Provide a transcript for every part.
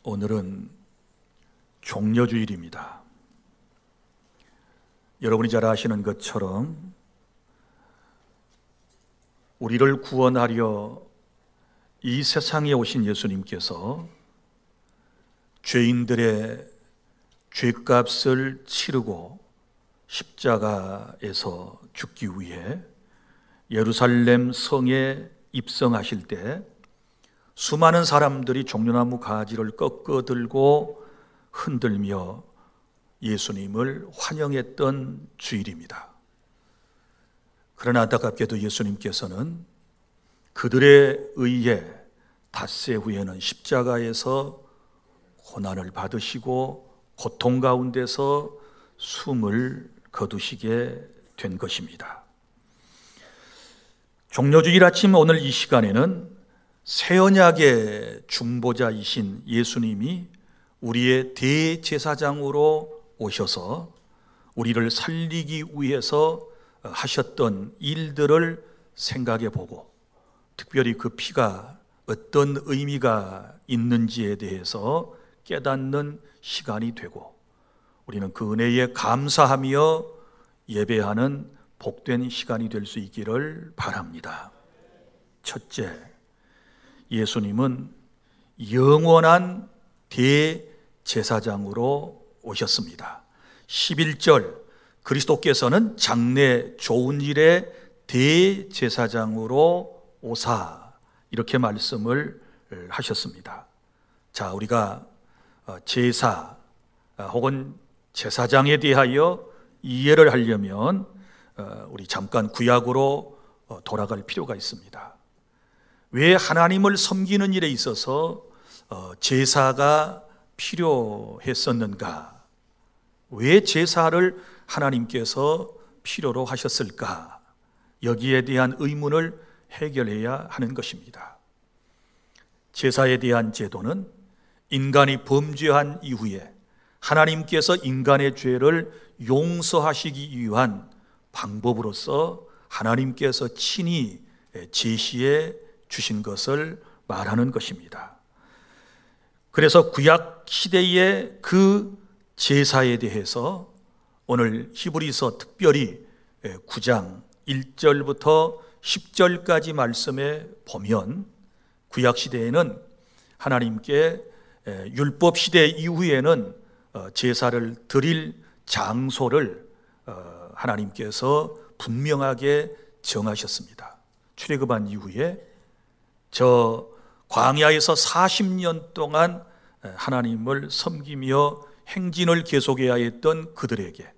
오늘은 종려주일입니다. 여러분이 잘 아시는 것처럼 우리를 구원하려 이 세상에 오신 예수님께서 죄인들의 죄값을 치르고 십자가에서 죽기 위해 예루살렘 성에 입성하실 때 수많은 사람들이 종려나무 가지를 꺾어 들고 흔들며 예수님을 환영했던 주일입니다. 그러나 안타깝게도 예수님께서는 그들에 의해 닷새 후에는 십자가에서 고난을 받으시고 고통 가운데서 숨을 거두시게 된 것입니다. 종려주일 아침 오늘 이 시간에는 새 언약의 중보자이신 예수님이 우리의 대제사장으로 오셔서 우리를 살리기 위해서 하셨던 일들을 생각해 보고 특별히 그 피가 어떤 의미가 있는지에 대해서 깨닫는 시간이 되고 우리는 그 은혜에 감사하며 예배하는 복된 시간이 될 수 있기를 바랍니다. 첫째, 예수님은 영원한 대제사장으로 오셨습니다. 11절, 그리스도께서는 장래 좋은 일의 대제사장으로 오사, 이렇게 말씀을 하셨습니다. 자, 우리가 제사 혹은 제사장에 대하여 이해를 하려면 우리 잠깐 구약으로 돌아갈 필요가 있습니다. 왜 하나님을 섬기는 일에 있어서 제사가 필요했었는가? 왜 제사를 하나님께서 필요로 하셨을까? 여기에 대한 의문을 해결해야 하는 것입니다. 제사에 대한 제도는 인간이 범죄한 이후에 하나님께서 인간의 죄를 용서하시기 위한 방법으로서 하나님께서 친히 제시해 주신 것을 말하는 것입니다. 그래서 구약 시대의 그 제사에 대해서 오늘 히브리서 특별히 9장 1절부터 10절까지 말씀에 보면 구약 시대에는 하나님께 율법 시대 이후에는 제사를 드릴 장소를 하나님께서 분명하게 정하셨습니다. 출애굽한 이후에 저 광야에서 40년 동안 하나님을 섬기며 행진을 계속해야 했던 그들에게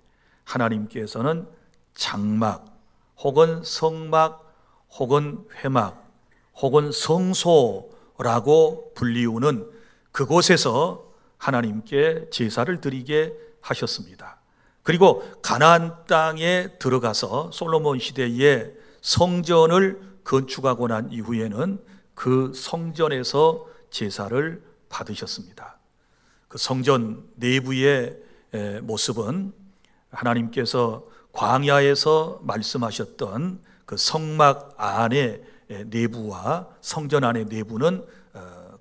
하나님께서는 장막 혹은 성막 혹은 회막 혹은 성소라고 불리우는 그곳에서 하나님께 제사를 드리게 하셨습니다. 그리고 가나안 땅에 들어가서 솔로몬 시대에 성전을 건축하고 난 이후에는 그 성전에서 제사를 받으셨습니다. 그 성전 내부의 모습은 하나님께서 광야에서 말씀하셨던 그 성막 안의 내부와 성전 안의 내부는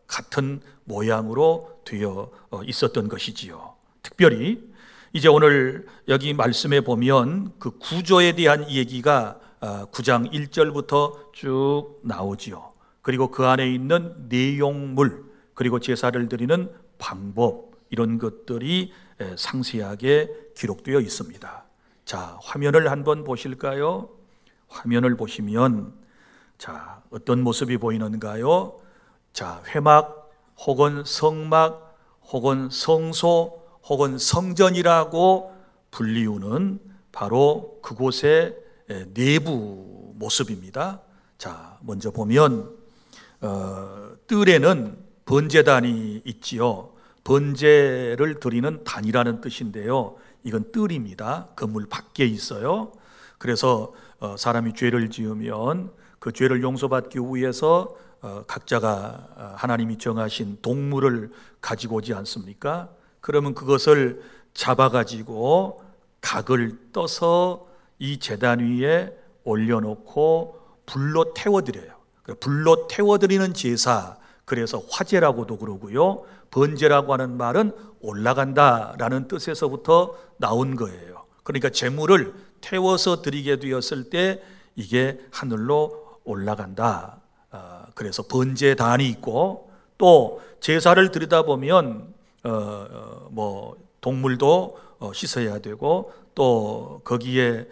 같은 모양으로 되어 있었던 것이지요. 특별히 이제 오늘 여기 말씀에 보면 그 구조에 대한 얘기가 9장 1절부터 쭉 나오지요. 그리고 그 안에 있는 내용물, 그리고 제사를 드리는 방법, 이런 것들이 상세하게 기록되어 있습니다. 자, 화면을 한번 보실까요? 화면을 보시면 자, 어떤 모습이 보이는가요? 자, 회막 혹은 성막 혹은 성소 혹은 성전이라고 불리우는 바로 그곳의 내부 모습입니다. 자, 먼저 보면 뜰에는 번제단이 있지요. 번제를 드리는 단이라는 뜻인데요, 이건 뜰입니다. 건물 밖에 있어요. 그래서 사람이 죄를 지으면 그 죄를 용서받기 위해서 각자가 하나님이 정하신 동물을 가지고 오지 않습니까? 그러면 그것을 잡아가지고 각을 떠서 이 제단 위에 올려놓고 불로 태워드려요. 불로 태워드리는 제사, 그래서 화제라고도 그러고요. 번제라고 하는 말은 올라간다라는 뜻에서부터 나온 거예요. 그러니까 제물을 태워서 드리게 되었을 때 이게 하늘로 올라간다. 그래서 번제단이 있고, 또 제사를 드리다 보면 뭐 동물도 씻어야 되고, 또 거기에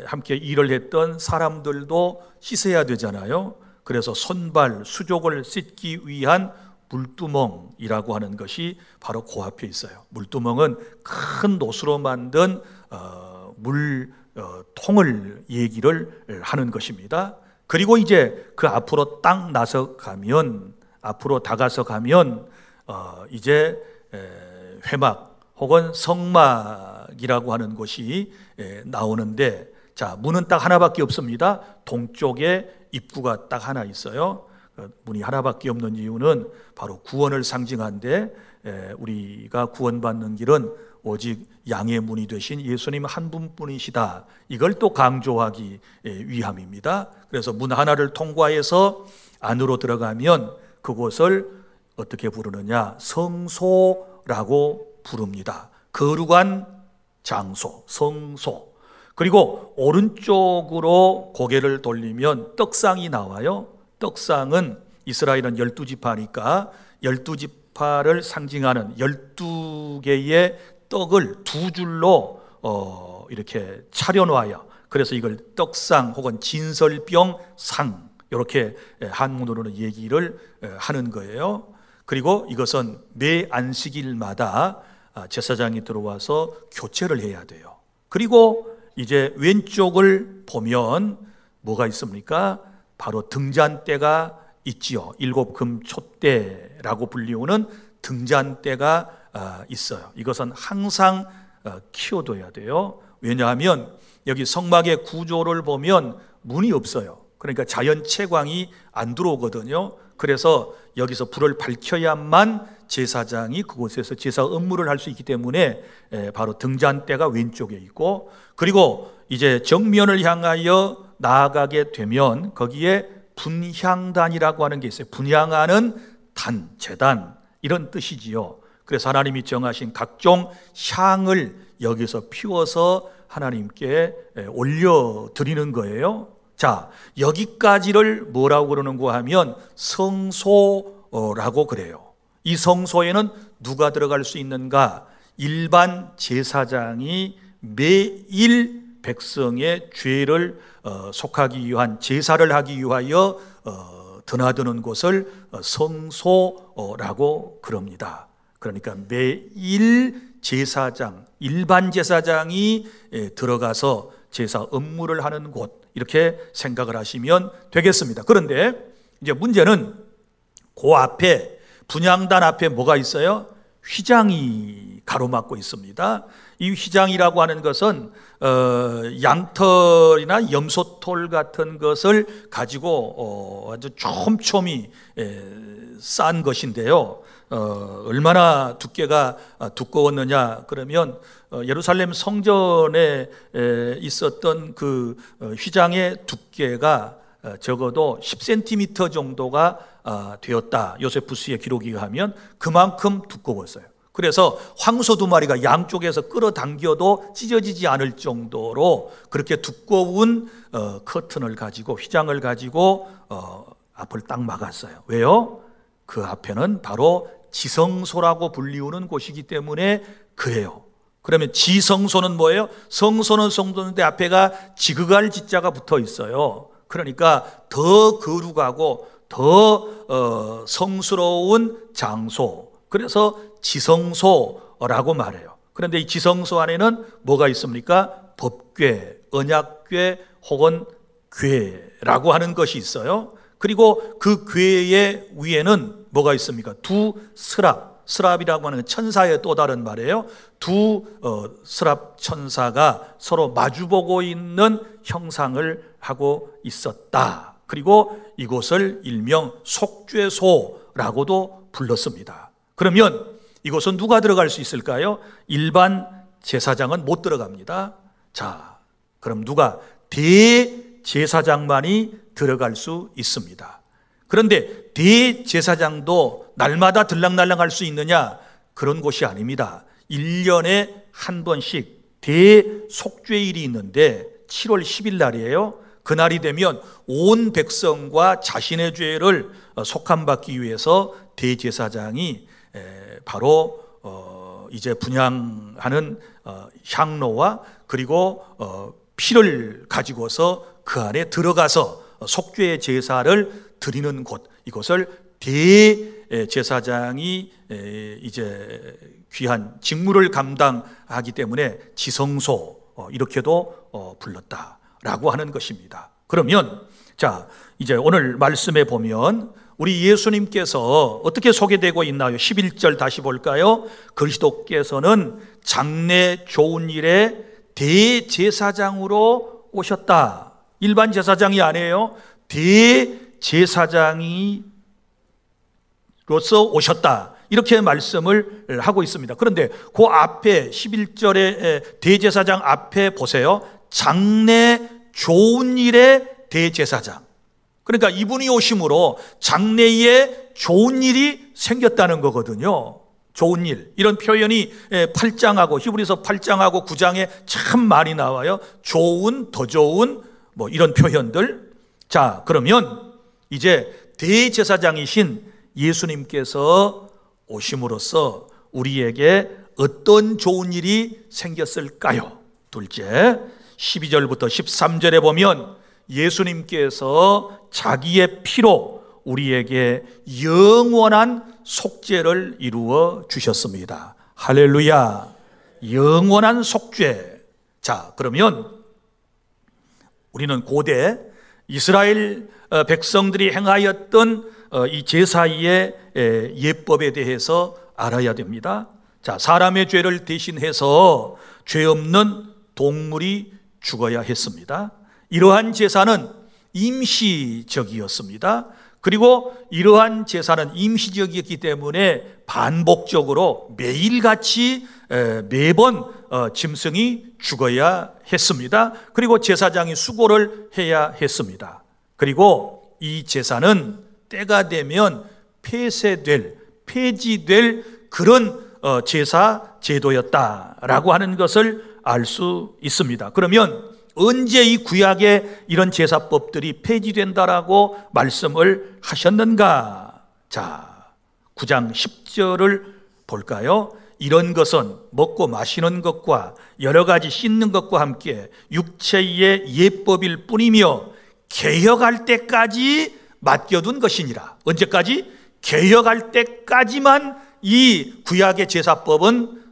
함께 일을 했던 사람들도 씻어야 되잖아요. 그래서 손발 수족을 씻기 위한 물두멍이라고 하는 것이 바로 그 앞에 있어요. 물두멍은 큰 노수로 만든 물통을 얘기를 하는 것입니다. 그리고 이제 그 앞으로 딱 앞으로 다가서 가면 이제 회막 혹은 성막이라고 하는 곳이 나오는데, 자, 문은 딱 하나밖에 없습니다. 동쪽에 입구가 딱 하나 있어요. 문이 하나밖에 없는 이유는 바로 구원을 상징한데, 우리가 구원받는 길은 오직 양의 문이 되신 예수님 한 분뿐이시다, 이걸 또 강조하기 위함입니다. 그래서 문 하나를 통과해서 안으로 들어가면 그곳을 어떻게 부르느냐, 성소라고 부릅니다. 거룩한 장소, 성소. 그리고 오른쪽으로 고개를 돌리면 떡상이 나와요. 떡상은 이스라엘은 12지파니까 12지파를 상징하는 12개의 떡을 두 줄로 이렇게 차려놓아요. 그래서 이걸 떡상 혹은 진설병상, 이렇게 한문으로는 얘기를 하는 거예요. 그리고 이것은 매 안식일마다 제사장이 들어와서 교체를 해야 돼요. 그리고 이제 왼쪽을 보면 뭐가 있습니까? 바로 등잔대가 있지요. 일곱 금촛대라고 불리우는 등잔대가 있어요. 이것은 항상 키워둬야 돼요. 왜냐하면 여기 성막의 구조를 보면 문이 없어요. 그러니까 자연 채광이 안 들어오거든요. 그래서 여기서 불을 밝혀야만 제사장이 그곳에서 제사 업무를 할 수 있기 때문에 바로 등잔대가 왼쪽에 있고, 그리고 이제 정면을 향하여 나아가게 되면 거기에 분향단이라고 하는 게 있어요. 분향하는 단, 제단, 이런 뜻이지요. 그래서 하나님이 정하신 각종 향을 여기서 피워서 하나님께 올려드리는 거예요. 자, 여기까지를 뭐라고 그러는가 하면 성소라고 그래요. 이 성소에는 누가 들어갈 수 있는가? 일반 제사장이 매일 백성의 죄를 속하기 위한 제사를 하기 위하여 드나드는 곳을 성소라고 그럽니다. 그러니까 매일 제사장, 일반 제사장이 들어가서 제사 업무를 하는 곳, 이렇게 생각을 하시면 되겠습니다. 그런데 이제 문제는 그 앞에, 분향단 앞에 뭐가 있어요? 휘장이 가로막고 있습니다. 이 휘장이라고 하는 것은 양털이나 염소털 같은 것을 가지고 아주 촘촘히 싼 것인데요. 얼마나 두께가 두꺼웠느냐 그러면 예루살렘 성전에 있었던 그 휘장의 두께가 적어도 10cm 정도가 되었다. 요세푸스의 기록에 의하면 그만큼 두꺼웠어요. 그래서 황소 두 마리가 양쪽에서 끌어당겨도 찢어지지 않을 정도로 그렇게 두꺼운 커튼을 가지고, 휘장을 가지고 앞을 딱 막았어요. 왜요? 그 앞에는 바로 지성소라고 불리우는 곳이기 때문에 그래요. 그러면 지성소는 뭐예요? 성소는 성소인데 앞에가 지그갈 지자가 붙어 있어요. 그러니까 더 거룩하고 더 성스러운 장소, 그래서 지성소라고 말해요. 그런데 이 지성소 안에는 뭐가 있습니까? 법궤, 언약궤 혹은 궤라고 하는 것이 있어요. 그리고 그 궤의 위에는 뭐가 있습니까? 두 스랍이라고 하는 천사의 또 다른 말이에요. 두 스랍 천사가 서로 마주보고 있는 형상을 하고 있었다. 그리고 이곳을 일명 속죄소라고도 불렀습니다. 그러면 이곳은 누가 들어갈 수 있을까요? 일반 제사장은 못 들어갑니다. 자, 그럼 누가? 대제사장만이 들어갈 수 있습니다. 그런데 대제사장도 날마다 들락날락 할 수 있느냐? 그런 곳이 아닙니다. 1년에 한 번씩 대속죄일이 있는데 7월 10일 날이에요. 그날이 되면 온 백성과 자신의 죄를 속함받기 위해서 대제사장이 바로 이제 분향하는 향로와 그리고 피를 가지고서 그 안에 들어가서 속죄의 제사를 드리는 곳, 이곳을 대제사장이 이제 귀한 직무를 감당하기 때문에 지성소, 이렇게도 불렀다라고 하는 것입니다. 그러면 자, 이제 오늘 말씀에 보면 우리 예수님께서 어떻게 소개되고 있나요? 11절 다시 볼까요? 그리스도께서는 장래 좋은 일에 대제사장으로 오셨다. 일반 제사장이 아니에요. 대제사장이로서 오셨다. 이렇게 말씀을 하고 있습니다. 그런데 그 앞에 11절에 대제사장 앞에 보세요. 장래 좋은 일의 대제사장. 그러니까 이분이 오심으로 장래에 좋은 일이 생겼다는 거거든요. 좋은 일. 이런 표현이 8장하고 히브리서 8장하고 9장에 참 많이 나와요. 좋은, 더 좋은 뭐 이런 표현들. 자, 그러면 이제 대제사장이신 예수님께서 오심으로써 우리에게 어떤 좋은 일이 생겼을까요? 둘째, 12절부터 13절에 보면 예수님께서 자기의 피로 우리에게 영원한 속죄를 이루어 주셨습니다. 할렐루야. 영원한 속죄. 자, 그러면 우리는 고대 이스라엘 백성들이 행하였던 이 제사의 예법에 대해서 알아야 됩니다. 자, 사람의 죄를 대신해서 죄 없는 동물이 죽어야 했습니다. 이러한 제사는 임시적이었습니다. 그리고 이러한 제사는 임시적이었기 때문에 반복적으로 매일같이 매번 짐승이 죽어야 했습니다. 그리고 제사장이 수고를 해야 했습니다. 그리고 이 제사는 때가 되면 폐지될 그런 제사 제도였다라고 하는 것을 알 수 있습니다. 그러면 언제 이 구약의 이런 제사법들이 폐지된다라고 말씀을 하셨는가? 자, 9장 10절을 볼까요? 이런 것은 먹고 마시는 것과 여러 가지 씻는 것과 함께 육체의 예법일 뿐이며 개혁할 때까지 맡겨둔 것이니라. 언제까지? 개혁할 때까지만 이 구약의 제사법은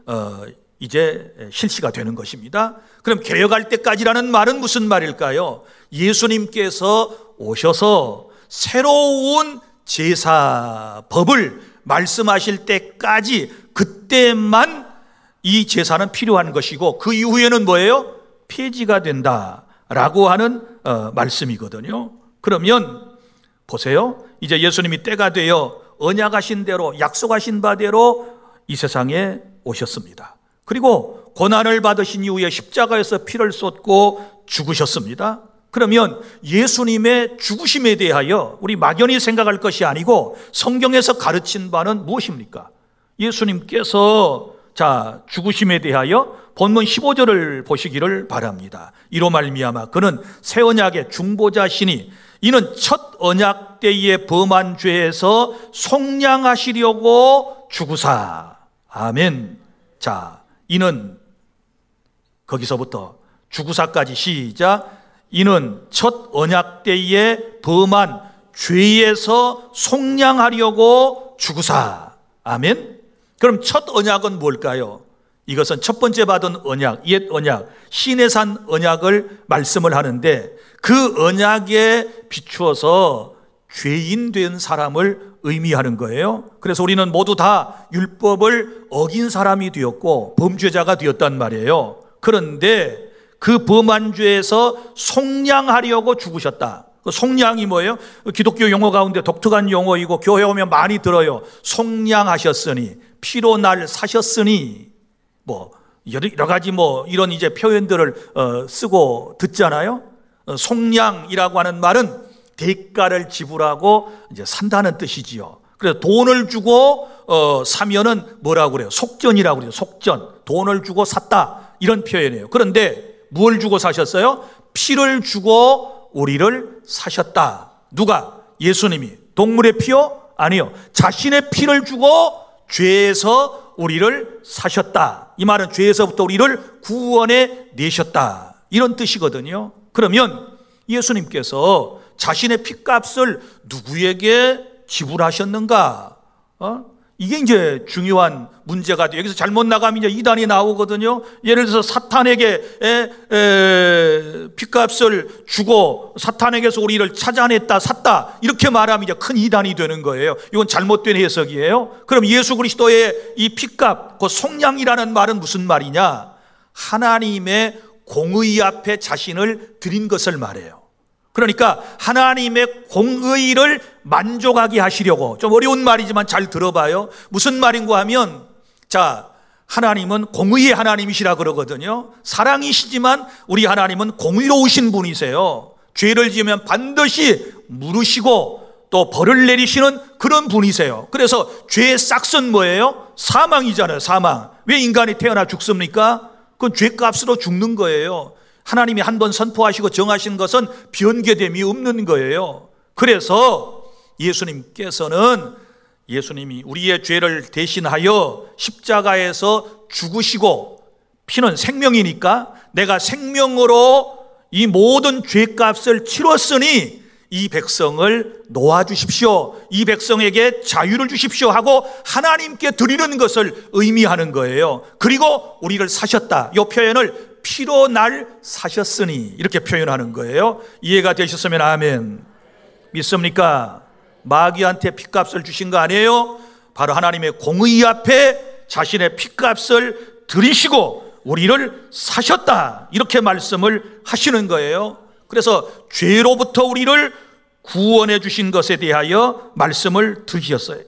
이제 실시가 되는 것입니다. 그럼 개혁할 때까지라는 말은 무슨 말일까요? 예수님께서 오셔서 새로운 제사법을 말씀하실 때까지 그때만 이 제사는 필요한 것이고 그 이후에는 뭐예요? 폐지가 된다라고 하는 말씀이거든요. 그러면 보세요. 이제 예수님이 때가 되어 언약하신 대로 약속하신 바대로 이 세상에 오셨습니다. 그리고 고난을 받으신 이후에 십자가에서 피를 쏟고 죽으셨습니다. 그러면 예수님의 죽으심에 대하여 우리 막연히 생각할 것이 아니고 성경에서 가르친 바는 무엇입니까? 예수님께서 죽으심에 대하여 본문 15절을 보시기를 바랍니다. 이로 말미암아 그는 새 언약의 중보자시니 이는 첫 언약 때에 범한 죄에서 속량하시려고 죽으사. 아멘. 자, 이는 거기서부터 죽으사까지 시작. 이는 첫 언약 때에 범한 죄에서 속량하려고 죽으사. 아멘. 그럼 첫 언약은 뭘까요? 이것은 첫 번째 받은 언약, 옛 언약, 시내산 언약을 말씀을 하는데 그 언약에 비추어서 죄인 된 사람을 의미하는 거예요. 그래서 우리는 모두 다 율법을 어긴 사람이 되었고 범죄자가 되었단 말이에요. 그런데 그 범한 죄에서 속량하려고 죽으셨다. 속량이 뭐예요? 기독교 용어 가운데 독특한 용어이고 교회 오면 많이 들어요. 속량하셨으니, 피로 날 사셨으니, 뭐 여러 가지 뭐 이런 이제 표현들을 쓰고 듣잖아요. 속량이라고 하는 말은 대가를 지불하고 이제 산다는 뜻이지요. 그래서 돈을 주고 사면은 뭐라고 그래요? 속전이라고 그래요. 속전. 돈을 주고 샀다, 이런 표현이에요. 그런데 뭘 주고 사셨어요? 피를 주고 우리를 사셨다. 누가? 예수님이. 동물의 피요? 아니요. 자신의 피를 주고 죄에서 우리를 사셨다. 이 말은 죄에서부터 우리를 구원해 내셨다, 이런 뜻이거든요. 그러면 예수님께서 자신의 피값을 누구에게 지불하셨는가? 이게 이제 중요한 문제가 돼요. 여기서 잘못 나가면 이제 이단이 나오거든요. 예를 들어서 사탄에게 피값을 주고 사탄에게서 우리를 찾아냈다, 샀다, 이렇게 말하면 이제 큰 이단이 되는 거예요. 이건 잘못된 해석이에요. 그럼 예수 그리스도의 이 피값, 그 속량이라는 말은 무슨 말이냐? 하나님의 공의 앞에 자신을 드린 것을 말해요. 그러니까 하나님의 공의를 만족하게 하시려고, 좀 어려운 말이지만 잘 들어봐요. 무슨 말인가 하면, 자, 하나님은 공의의 하나님이시라 그러거든요. 사랑이시지만 우리 하나님은 공의로우신 분이세요. 죄를 지으면 반드시 물으시고 또 벌을 내리시는 그런 분이세요. 그래서 죄의 싹은 뭐예요? 사망이잖아요. 사망. 왜 인간이 태어나 죽습니까? 그건 죄값으로 죽는 거예요. 하나님이 한 번 선포하시고 정하신 것은 변개됨이 없는 거예요. 그래서 예수님이 우리의 죄를 대신하여 십자가에서 죽으시고, 피는 생명이니까 내가 생명으로 이 모든 죄값을 치렀으니 이 백성을 놓아주십시오, 이 백성에게 자유를 주십시오 하고 하나님께 드리는 것을 의미하는 거예요. 그리고 우리를 사셨다, 이 표현을 피로 날 사셨으니, 이렇게 표현하는 거예요. 이해가 되셨으면 아멘. 믿습니까? 마귀한테 피값을 주신 거 아니에요? 바로 하나님의 공의 앞에 자신의 피값을 들이시고 우리를 사셨다, 이렇게 말씀을 하시는 거예요. 그래서 죄로부터 우리를 구원해 주신 것에 대하여 말씀을 드리셨어요.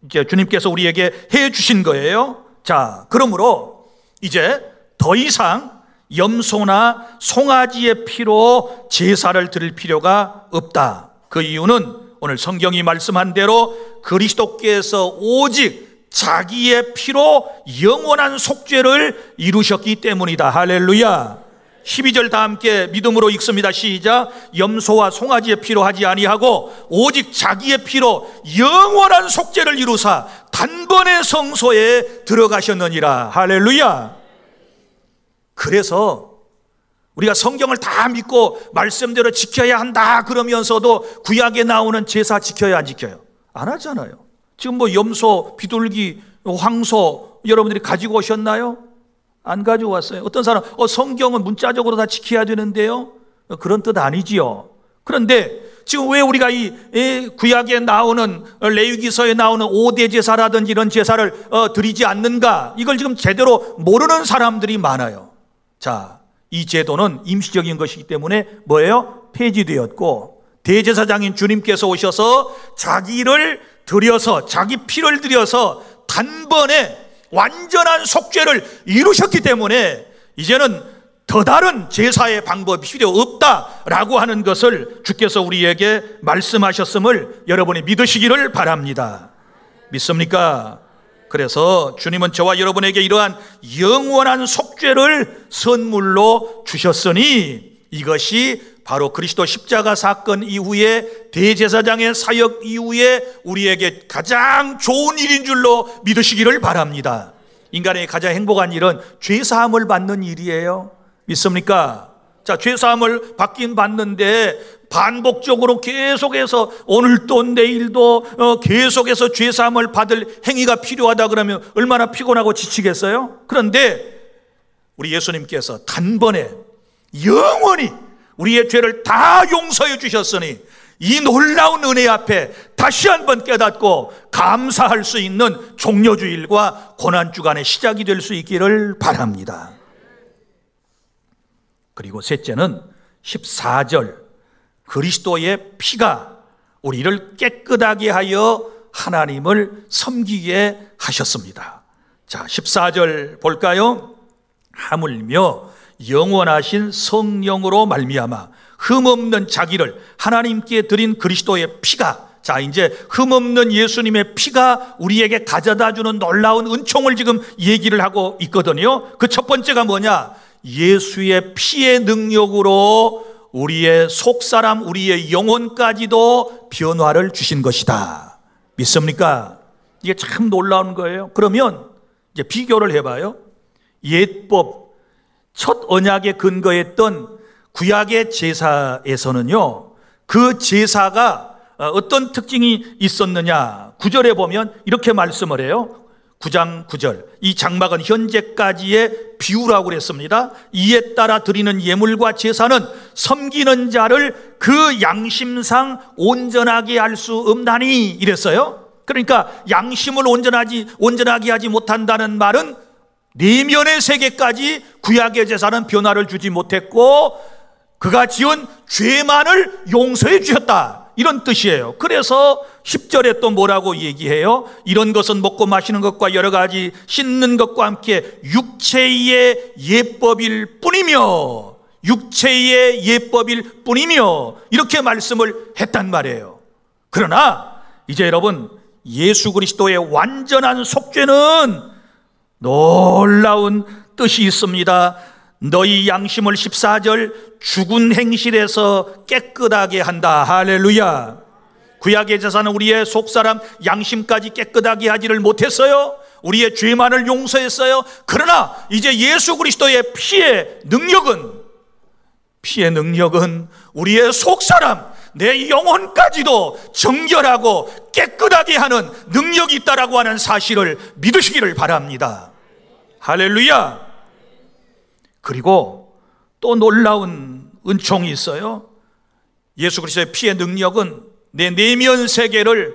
이제 주님께서 우리에게 해 주신 거예요. 자, 그러므로 이제 더 이상 염소나 송아지의 피로 제사를 드릴 필요가 없다. 그 이유는 오늘 성경이 말씀한 대로 그리스도께서 오직 자기의 피로 영원한 속죄를 이루셨기 때문이다. 할렐루야. 12절 다 함께 믿음으로 읽습니다. 시작. 염소와 송아지의 피로 하지 아니하고 오직 자기의 피로 영원한 속죄를 이루사 단번에 성소에 들어가셨느니라. 할렐루야. 그래서 우리가 성경을 다 믿고 말씀대로 지켜야 한다 그러면서도 구약에 나오는 제사 지켜야 안 지켜요? 안 하잖아요. 지금 뭐 염소, 비둘기, 황소 여러분들이 가지고 오셨나요? 안 가지고 왔어요. 어떤 사람 성경은 문자적으로 다 지켜야 되는데요, 그런 뜻 아니지요. 그런데 지금 왜 우리가 이 구약에 나오는, 레위기서에 나오는 5대 제사라든지 이런 제사를 드리지 않는가? 이걸 지금 제대로 모르는 사람들이 많아요. 자, 이 제도는 임시적인 것이기 때문에 뭐예요? 폐지되었고, 대제사장인 주님께서 오셔서 자기를 들여서, 자기 피를 들여서 단번에 완전한 속죄를 이루셨기 때문에 이제는 더 다른 제사의 방법이 필요 없다라고 하는 것을 주께서 우리에게 말씀하셨음을 여러분이 믿으시기를 바랍니다. 믿습니까? 그래서 주님은 저와 여러분에게 이러한 영원한 속죄를 선물로 주셨으니 이것이 바로 그리스도 십자가 사건 이후에 대제사장의 사역 이후에 우리에게 가장 좋은 일인 줄로 믿으시기를 바랍니다. 인간의 가장 행복한 일은 죄사함을 받는 일이에요. 믿습니까? 자, 죄사함을 받긴 받는데 반복적으로 계속해서 오늘도 내일도 계속해서 죄사함을 받을 행위가 필요하다 그러면 얼마나 피곤하고 지치겠어요? 그런데 우리 예수님께서 단번에 영원히 우리의 죄를 다 용서해 주셨으니 이 놀라운 은혜 앞에 다시 한번 깨닫고 감사할 수 있는 종려주일과 고난주간의 시작이 될 수 있기를 바랍니다. 그리고 셋째는 14절, 그리스도의 피가 우리를 깨끗하게 하여 하나님을 섬기게 하셨습니다. 자, 14절 볼까요? 하물며 영원하신 성령으로 말미암아 흠없는 자기를 하나님께 드린 그리스도의 피가, 자 이제 흠없는 예수님의 피가 우리에게 가져다 주는 놀라운 은총을 지금 얘기를 하고 있거든요. 그 첫 번째가 뭐냐? 예수의 피의 능력으로 우리의 속사람, 우리의 영혼까지도 변화를 주신 것이다. 믿습니까? 이게 참 놀라운 거예요. 그러면 이제 비교를 해봐요. 옛법, 첫 언약에 근거했던 구약의 제사에서는요, 그 제사가 어떤 특징이 있었느냐? 9절에 보면 이렇게 말씀을 해요. 9장 9절. 이 장막은 현재까지의 비유라고 그랬습니다. 이에 따라 드리는 예물과 제사는 섬기는 자를 그 양심상 온전하게 할 수 없나니 이랬어요. 그러니까 양심을 온전하게 하지 못한다는 말은 내면의 세계까지 구약의 제사는 변화를 주지 못했고 그가 지은 죄만을 용서해 주셨다, 이런 뜻이에요. 그래서 10절에 또 뭐라고 얘기해요? 이런 것은 먹고 마시는 것과 여러 가지 씻는 것과 함께 육체의 예법일 뿐이며, 육체의 예법일 뿐이며, 이렇게 말씀을 했단 말이에요. 그러나 이제 여러분, 예수 그리스도의 완전한 속죄는 놀라운 뜻이 있습니다. 너희 양심을 14절 죽은 행실에서 깨끗하게 한다. 할렐루야. 구약의 제사는 우리의 속사람 양심까지 깨끗하게 하지를 못했어요. 우리의 죄만을 용서했어요. 그러나 이제 예수 그리스도의 피의 능력은 우리의 속사람, 내 영혼까지도 정결하고 깨끗하게 하는 능력이 있다라고 하는 사실을 믿으시기를 바랍니다. 할렐루야. 그리고 또 놀라운 은총이 있어요. 예수 그리스도의 피의 능력은 내 내면 세계를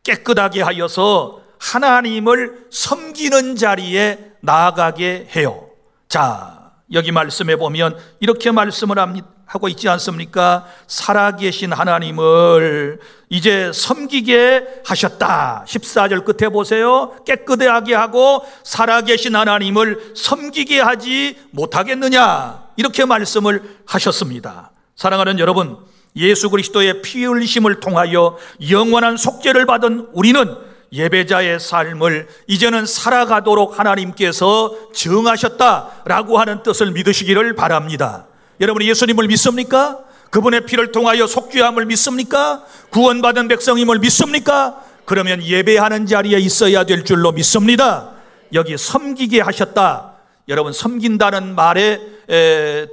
깨끗하게 하여서 하나님을 섬기는 자리에 나아가게 해요. 자, 여기 말씀해 보면 이렇게 말씀을 하고 있지 않습니까? 살아계신 하나님을 이제 섬기게 하셨다. 14절 끝에 보세요. 깨끗하게 하고 살아계신 하나님을 섬기게 하지 못하겠느냐, 이렇게 말씀을 하셨습니다. 사랑하는 여러분, 예수 그리스도의 피 흘리심을 통하여 영원한 속죄를 받은 우리는 예배자의 삶을 이제는 살아가도록 하나님께서 정하셨다라고 하는 뜻을 믿으시기를 바랍니다. 여러분이 예수님을 믿습니까? 그분의 피를 통하여 속죄함을 믿습니까? 구원받은 백성임을 믿습니까? 그러면 예배하는 자리에 있어야 될 줄로 믿습니다. 여기 섬기게 하셨다. 여러분, 섬긴다는 말의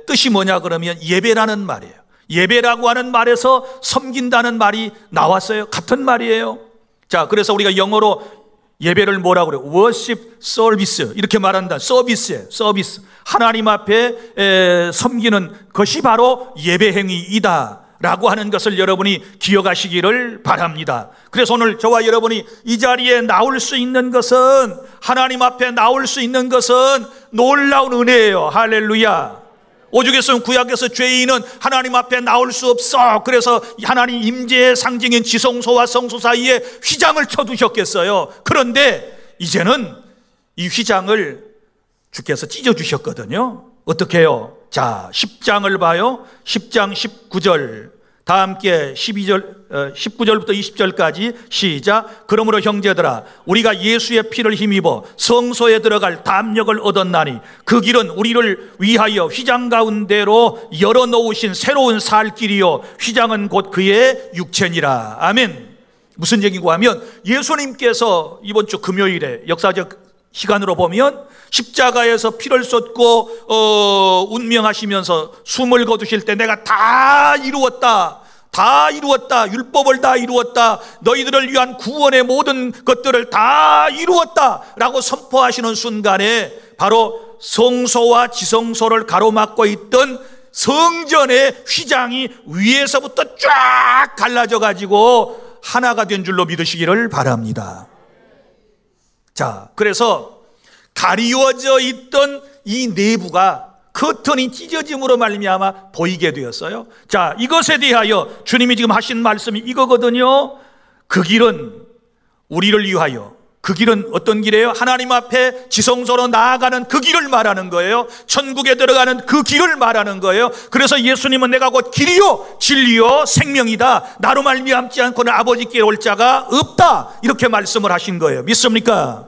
뜻이 뭐냐 그러면 예배라는 말이에요. 예배라고 하는 말에서 섬긴다는 말이 나왔어요. 같은 말이에요. 자, 그래서 우리가 영어로 예배를 뭐라고 그래요? worship service, 이렇게 말한다. 서비스. 하나님 앞에 섬기는 것이 바로 예배 행위이다 라고 하는 것을 여러분이 기억하시기를 바랍니다. 그래서 오늘 저와 여러분이 이 자리에 나올 수 있는 것은, 하나님 앞에 나올 수 있는 것은 놀라운 은혜예요. 할렐루야. 오죽했으면 구약에서 죄인은 하나님 앞에 나올 수 없어, 그래서 하나님 임재의 상징인 지성소와 성소 사이에 휘장을 쳐두셨겠어요. 그런데 이제는 이 휘장을 주께서 찢어주셨거든요. 어떻게 해요? 자, 10장을 봐요. 10장 19절, 다 함께 19절부터 20절까지 시작. 그러므로 형제들아, 우리가 예수의 피를 힘입어 성소에 들어갈 담력을 얻었나니 그 길은 우리를 위하여 휘장 가운데로 열어놓으신 새로운 살 길이요 휘장은 곧 그의 육체니라. 아멘. 무슨 얘기고 하면, 예수님께서 이번 주 금요일에 역사적 시간으로 보면 십자가에서 피를 쏟고 운명하시면서 숨을 거두실 때 내가 다 이루었다, 율법을 다 이루었다, 너희들을 위한 구원의 모든 것들을 다 이루었다 라고 선포하시는 순간에 바로 성소와 지성소를 가로막고 있던 성전의 휘장이 위에서부터 쫙 갈라져 가지고 하나가 된 줄로 믿으시기를 바랍니다. 자, 그래서 가리워져 있던 이 내부가 커튼이 찢어짐으로 말미암아 보이게 되었어요. 자, 이것에 대하여 주님이 지금 하신 말씀이 이거거든요. 그 길은 우리를 위하여, 그 길은 어떤 길이에요? 하나님 앞에 지성소로 나아가는 그 길을 말하는 거예요. 천국에 들어가는 그 길을 말하는 거예요. 그래서 예수님은 내가 곧 길이요 진리요 생명이다. 나로 말미암지 않고는 아버지께 올 자가 없다. 이렇게 말씀을 하신 거예요. 믿습니까?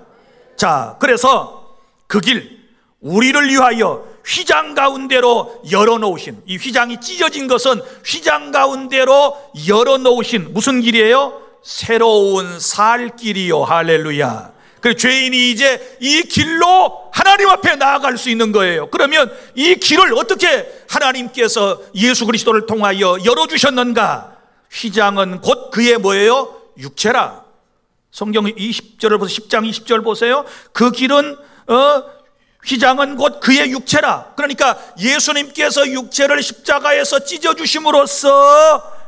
자, 그래서 그 길, 우리를 위하여 휘장 가운데로 열어놓으신, 이 휘장이 찢어진 것은 휘장 가운데로 열어놓으신 무슨 길이에요? 새로운 살 길이요. 할렐루야. 그 죄인이 이제 이 길로 하나님 앞에 나아갈 수 있는 거예요. 그러면 이 길을 어떻게 하나님께서 예수 그리스도를 통하여 열어주셨는가? 휘장은 곧 그의 뭐예요? 육체라. 성경 20절을 보세요. 10장 20절 보세요. 그 길은 휘장은 곧 그의 육체라. 그러니까 예수님께서 육체를 십자가에서 찢어주심으로써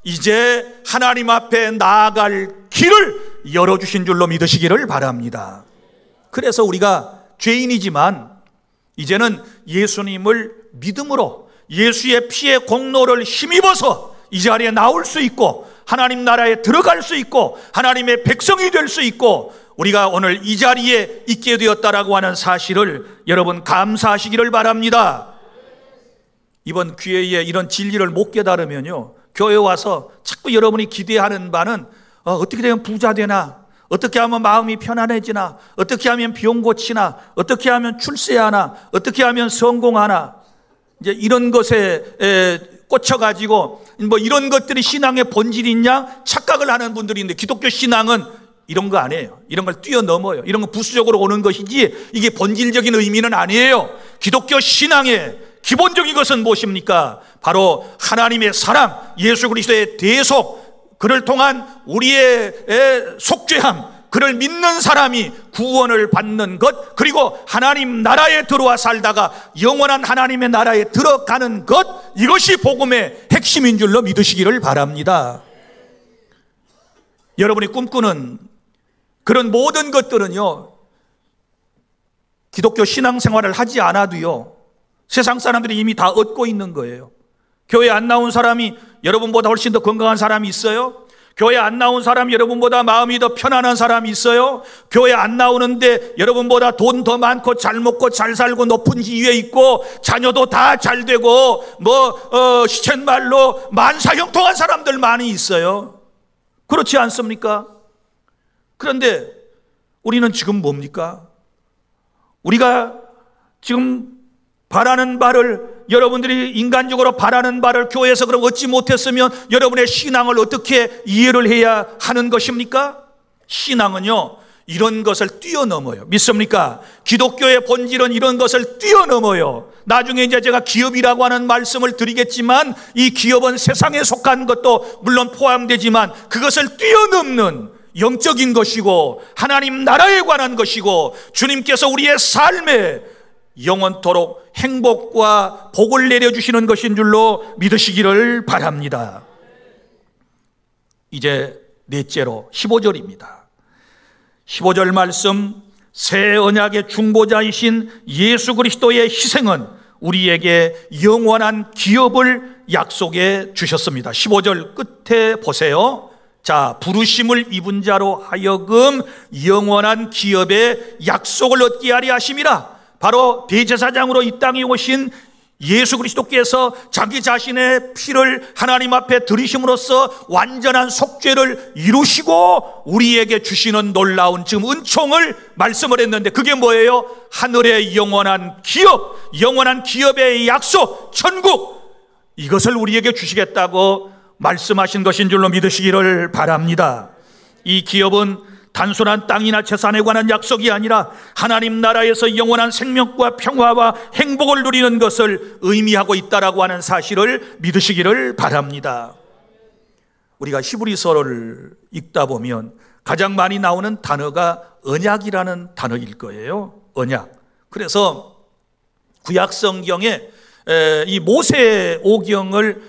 이제 하나님 앞에 나아갈 길을 열어주신 줄로 믿으시기를 바랍니다. 그래서 우리가 죄인이지만 이제는 예수님을 믿음으로 예수의 피의 공로를 힘입어서 이 자리에 나올 수 있고 하나님 나라에 들어갈 수 있고 하나님의 백성이 될 수 있고 우리가 오늘 이 자리에 있게 되었다라고 하는 사실을 여러분 감사하시기를 바랍니다. 이번 기회에 이런 진리를 못 깨달으면요, 교회 와서 자꾸 여러분이 기대하는 바는 어떻게 되면 부자 되나, 어떻게 하면 마음이 편안해지나, 어떻게 하면 병 고치나, 어떻게 하면 출세하나, 어떻게 하면 성공하나, 이제 이런 것에 꽂혀가지고 뭐 이런 것들이 신앙의 본질이 있냐 착각을 하는 분들이 있는데, 기독교 신앙은 이런 거 아니에요. 이런 걸 뛰어넘어요. 이런 건 부수적으로 오는 것이지 이게 본질적인 의미는 아니에요. 기독교 신앙의 기본적인 것은 무엇입니까? 바로 하나님의 사랑, 예수 그리스도의 대속, 그를 통한 우리의 속죄함, 그를 믿는 사람이 구원을 받는 것, 그리고 하나님 나라에 들어와 살다가 영원한 하나님의 나라에 들어가는 것, 이것이 복음의 핵심인 줄로 믿으시기를 바랍니다. 여러분이 꿈꾸는 그런 모든 것들은요, 기독교 신앙생활을 하지 않아도요, 세상 사람들이 이미 다 얻고 있는 거예요. 교회 안 나온 사람이 여러분보다 훨씬 더 건강한 사람이 있어요? 교회 안 나온 사람이 여러분보다 마음이 더 편안한 사람이 있어요? 교회 안 나오는데 여러분보다 돈 더 많고 잘 먹고 잘 살고 높은 지위에 있고 자녀도 다 잘 되고 시쳇말로 만사형통한 사람들 많이 있어요. 그렇지 않습니까? 그런데 우리는 지금 뭡니까? 우리가 지금 바라는 바를, 여러분들이 인간적으로 바라는 바를 교회에서 그럼 얻지 못했으면 여러분의 신앙을 어떻게 이해를 해야 하는 것입니까? 신앙은요, 이런 것을 뛰어넘어요. 믿습니까? 기독교의 본질은 이런 것을 뛰어넘어요. 나중에 이제 제가 기업이라고 하는 말씀을 드리겠지만, 이 기업은 세상에 속한 것도 물론 포함되지만 그것을 뛰어넘는 영적인 것이고 하나님 나라에 관한 것이고 주님께서 우리의 삶에 영원토록 행복과 복을 내려주시는 것인 줄로 믿으시기를 바랍니다. 이제 넷째로 15절입니다. 15절 말씀, 새 언약의 중보자이신 예수 그리스도의 희생은 우리에게 영원한 기업을 약속해 주셨습니다. 15절 끝에 보세요. 자, 부르심을 입은 자로 하여금 영원한 기업의 약속을 얻게 하리 하심이라. 바로 대제사장으로 이 땅에 오신 예수 그리스도께서 자기 자신의 피를 하나님 앞에 드리심으로써 완전한 속죄를 이루시고 우리에게 주시는 놀라운 지금 은총을 말씀을 했는데, 그게 뭐예요? 하늘의 영원한 기업, 영원한 기업의 약속, 천국, 이것을 우리에게 주시겠다고 말씀하신 것인 줄로 믿으시기를 바랍니다. 이 기업은 단순한 땅이나 재산에 관한 약속이 아니라 하나님 나라에서 영원한 생명과 평화와 행복을 누리는 것을 의미하고 있다라고 하는 사실을 믿으시기를 바랍니다. 우리가 히브리서를 읽다 보면 가장 많이 나오는 단어가 언약이라는 단어일 거예요. 언약. 그래서 구약 성경에 이 모세오경을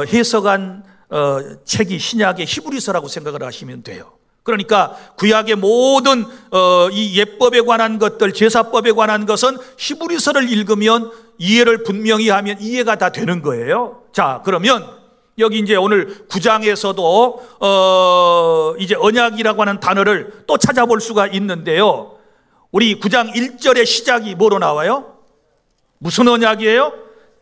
해석한 책이 신약의 히브리서라고 생각을 하시면 돼요. 그러니까 구약의 모든 이 예법에 관한 것들, 제사법에 관한 것은 히브리서를 읽으면 이해를 분명히 하면 이해가 다 되는 거예요. 자, 그러면 여기 이제 오늘 9장에서도 이제 언약이라고 하는 단어를 또 찾아볼 수가 있는데요. 우리 9장 1절의 시작이 뭐로 나와요? 무슨 언약이에요?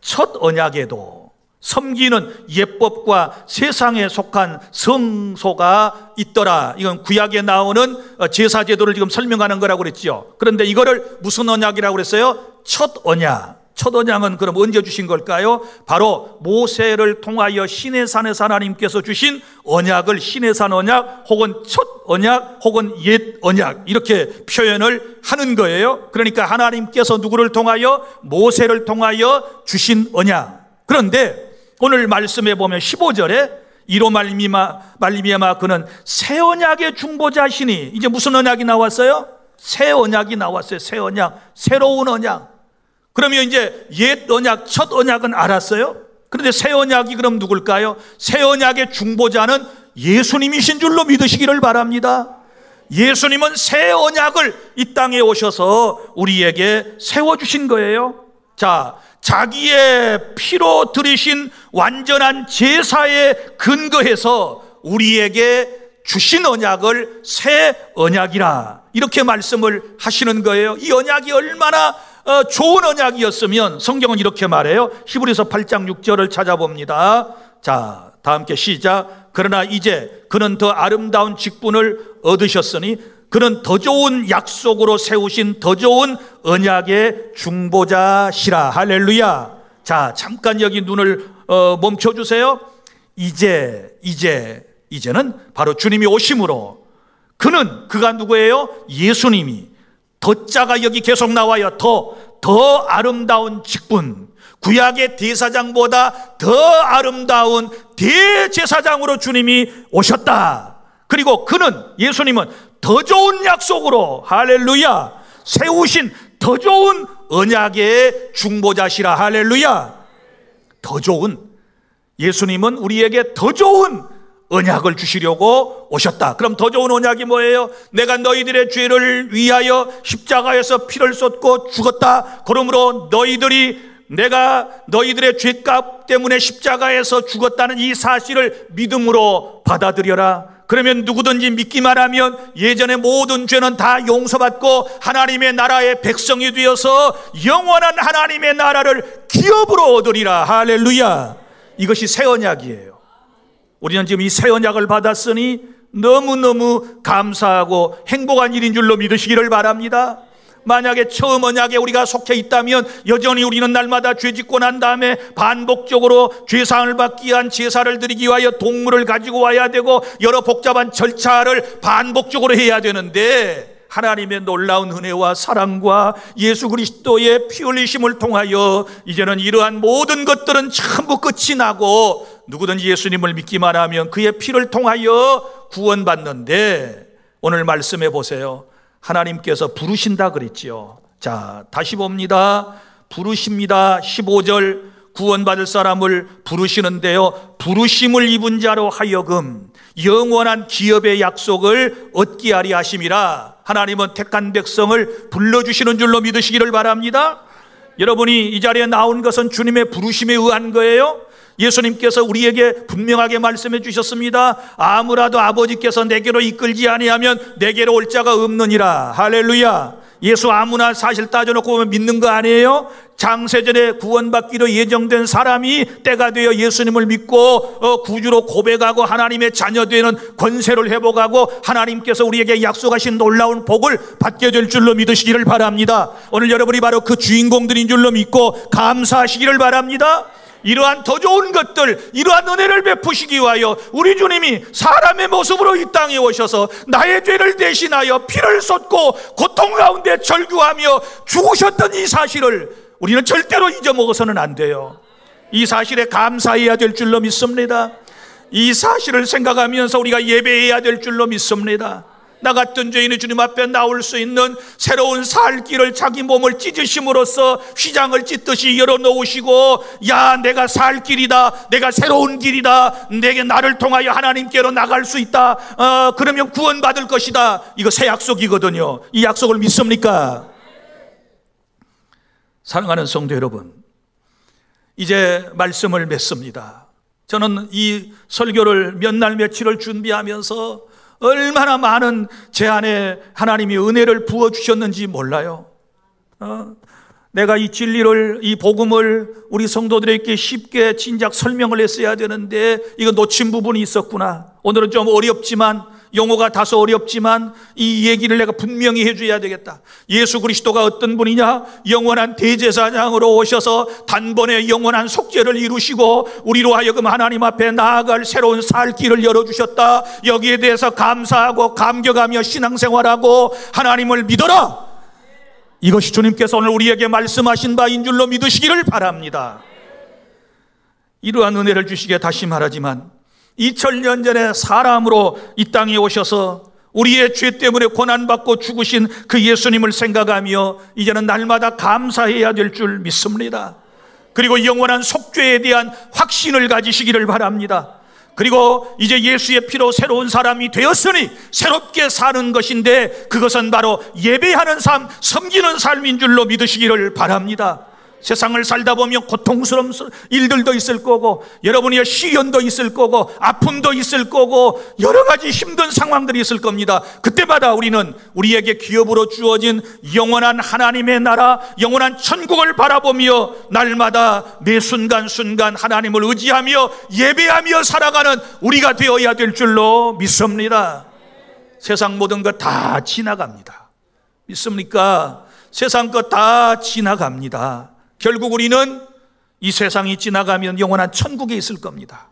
첫 언약에도 섬기는 예법과 세상에 속한 성소가 있더라. 이건 구약에 나오는 제사 제도를 지금 설명하는 거라고 그랬죠. 그런데 이거를 무슨 언약이라고 그랬어요? 첫 언약. 첫 언약은 그럼 언제 주신 걸까요? 바로 모세를 통하여 시내산에서 하나님께서 주신 언약을 시내산 언약 혹은 첫 언약 혹은 옛 언약 이렇게 표현을 하는 거예요. 그러니까 하나님께서 누구를 통하여? 모세를 통하여 주신 언약. 그런데 오늘 말씀에 보면 15절에 이로 말미암아 그는 새 언약의 중보자시니, 이제 무슨 언약이 나왔어요? 새 언약이 나왔어요. 새 언약, 새로운 언약. 그러면 이제 옛 언약, 첫 언약은 알았어요. 그런데 새 언약이 그럼 누굴까요? 새 언약의 중보자는 예수님이신 줄로 믿으시기를 바랍니다. 예수님은 새 언약을 이 땅에 오셔서 우리에게 세워주신 거예요. 자, 자기의 피로 들이신 완전한 제사에 근거해서 우리에게 주신 언약을 새 언약이라 이렇게 말씀을 하시는 거예요. 이 언약이 얼마나 좋은 언약이었으면 성경은 이렇게 말해요. 히브리서 8장 6절을 찾아봅니다. 자, 다 함께 시작. 그러나 이제 그는 더 아름다운 직분을 얻으셨으니 그는 더 좋은 약속으로 세우신 더 좋은 언약의 중보자시라. 할렐루야. 자, 잠깐 여기 눈을 멈춰주세요. 이제는 바로 주님이 오심으로 그가 누구예요? 예수님이 더자가 여기 계속 나와요. 더 아름다운 직분, 구약의 대사장보다 더 아름다운 대제사장으로 주님이 오셨다. 그리고 예수님은 더 좋은 약속으로, 할렐루야, 세우신 더 좋은 언약의 중보자시라. 할렐루야. 더 좋은, 예수님은 우리에게 더 좋은 언약을 주시려고 오셨다. 그럼 더 좋은 언약이 뭐예요? 내가 너희들의 죄를 위하여 십자가에서 피를 쏟고 죽었다. 그러므로 내가 너희들의 죄값 때문에 십자가에서 죽었다는 이 사실을 믿음으로 받아들여라. 그러면 누구든지 믿기만 하면 예전의 모든 죄는 다 용서받고 하나님의 나라의 백성이 되어서 영원한 하나님의 나라를 기업으로 얻으리라. 할렐루야. 이것이 새 언약이에요. 우리는 지금 이 새 언약을 받았으니 너무너무 감사하고 행복한 일인 줄로 믿으시기를 바랍니다. 만약에 처음 언약에 우리가 속해 있다면 여전히 우리는 날마다 죄 짓고 난 다음에 반복적으로 죄사함을 받기 위한 제사를 드리기 위하여 동물을 가지고 와야 되고 여러 복잡한 절차를 반복적으로 해야 되는데, 하나님의 놀라운 은혜와 사랑과 예수 그리스도의 피 흘리심을 통하여 이제는 이러한 모든 것들은 전부 끝이 나고 누구든지 예수님을 믿기만 하면 그의 피를 통하여 구원받는데, 오늘 말씀해 보세요. 하나님께서 부르신다 그랬지요. 자, 다시 봅니다. 부르십니다. 15절, 구원받을 사람을 부르시는데요, 부르심을 입은 자로 하여금 영원한 기업의 약속을 얻게 하리 하심이라. 하나님은 택한 백성을 불러주시는 줄로 믿으시기를 바랍니다. 여러분이 이 자리에 나온 것은 주님의 부르심에 의한 거예요. 예수님께서 우리에게 분명하게 말씀해 주셨습니다. 아무라도 아버지께서 내게로 이끌지 아니하면 내게로 올 자가 없느니라. 할렐루야. 예수 아무나 사실 따져놓고 보면 믿는 거 아니에요? 장세전에 구원받기로 예정된 사람이 때가 되어 예수님을 믿고 구주로 고백하고 하나님의 자녀 되는 권세를 회복하고 하나님께서 우리에게 약속하신 놀라운 복을 받게 될 줄로 믿으시기를 바랍니다. 오늘 여러분이 바로 그 주인공들인 줄로 믿고 감사하시기를 바랍니다. 이러한 더 좋은 것들, 이러한 은혜를 베푸시기 위하여 우리 주님이 사람의 모습으로 이 땅에 오셔서 나의 죄를 대신하여 피를 쏟고 고통 가운데 절규하며 죽으셨던 이 사실을 우리는 절대로 잊어먹어서는 안 돼요. 이 사실에 감사해야 될 줄로 믿습니다. 이 사실을 생각하면서 우리가 예배해야 될 줄로 믿습니다. 나 같은 죄인이 주님 앞에 나올 수 있는 새로운 살 길을 자기 몸을 찢으심으로써 휘장을 찢듯이 열어놓으시고, 야, 내가 살 길이다, 내가 새로운 길이다, 내게 나를 통하여 하나님께로 나갈 수 있다, 그러면 구원받을 것이다. 이거 새 약속이거든요. 이 약속을 믿습니까? 사랑하는 성도 여러분, 이제 말씀을 맺습니다. 저는 이 설교를 몇 날 며칠을 준비하면서 얼마나 많은 제 안에 하나님이 은혜를 부어주셨는지 몰라요. 내가 이 진리를, 이 복음을 우리 성도들에게 쉽게 진작 설명을 했어야 되는데 이거 놓친 부분이 있었구나. 오늘은 좀 어렵지만, 용어가 다소 어렵지만 이 얘기를 내가 분명히 해줘야 되겠다. 예수 그리스도가 어떤 분이냐? 영원한 대제사장으로 오셔서 단번에 영원한 속죄를 이루시고 우리로 하여금 하나님 앞에 나아갈 새로운 살 길을 열어주셨다. 여기에 대해서 감사하고 감격하며 신앙생활하고 하나님을 믿어라. 이것이 주님께서 오늘 우리에게 말씀하신 바인 줄로 믿으시기를 바랍니다. 이러한 은혜를 주시기에 다시 말하지만 2000년 전에 사람으로 이 땅에 오셔서 우리의 죄 때문에 고난받고 죽으신 그 예수님을 생각하며 이제는 날마다 감사해야 될 줄 믿습니다. 그리고 영원한 속죄에 대한 확신을 가지시기를 바랍니다. 그리고 이제 예수의 피로 새로운 사람이 되었으니 새롭게 사는 것인데 그것은 바로 예배하는 삶, 섬기는 삶인 줄로 믿으시기를 바랍니다. 세상을 살다 보면 고통스러운 일들도 있을 거고 여러분의 시련도 있을 거고 아픔도 있을 거고 여러 가지 힘든 상황들이 있을 겁니다. 그때마다 우리는 우리에게 기업으로 주어진 영원한 하나님의 나라, 영원한 천국을 바라보며 날마다 매 순간순간 하나님을 의지하며 예배하며 살아가는 우리가 되어야 될 줄로 믿습니다. 세상 모든 것 다 지나갑니다. 믿습니까? 세상 것 다 지나갑니다. 결국 우리는 이 세상이 지나가면 영원한 천국에 있을 겁니다.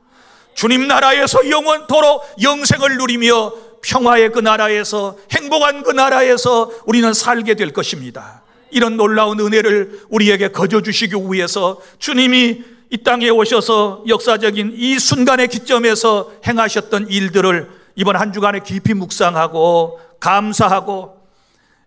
주님 나라에서 영원토록 영생을 누리며 평화의 그 나라에서, 행복한 그 나라에서 우리는 살게 될 것입니다. 이런 놀라운 은혜를 우리에게 거저 주시기 위해서 주님이 이 땅에 오셔서 역사적인 이 순간의 기점에서 행하셨던 일들을 이번 한 주간에 깊이 묵상하고 감사하고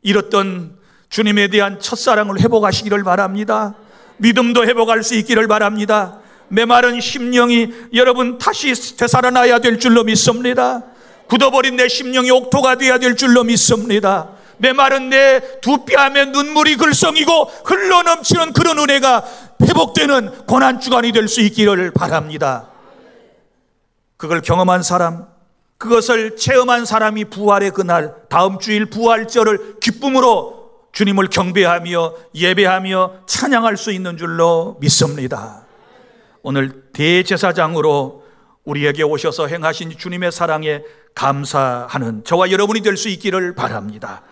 잃었던 주님에 대한 첫사랑을 회복하시기를 바랍니다. 믿음도 회복할 수 있기를 바랍니다. 메마른 심령이 여러분 다시 되살아나야 될 줄로 믿습니다. 굳어버린 내 심령이 옥토가 되어야 될 줄로 믿습니다. 메마른 내 두 뺨에 눈물이 글썽이고 흘러넘치는 그런 은혜가 회복되는 고난주간이 될 수 있기를 바랍니다. 그걸 경험한 사람, 그것을 체험한 사람이 부활의 그날, 다음 주일 부활절을 기쁨으로 주님을 경배하며 예배하며 찬양할 수 있는 줄로 믿습니다. 오늘 대제사장으로 우리에게 오셔서 행하신 주님의 사랑에 감사하는 저와 여러분이 될 수 있기를 바랍니다.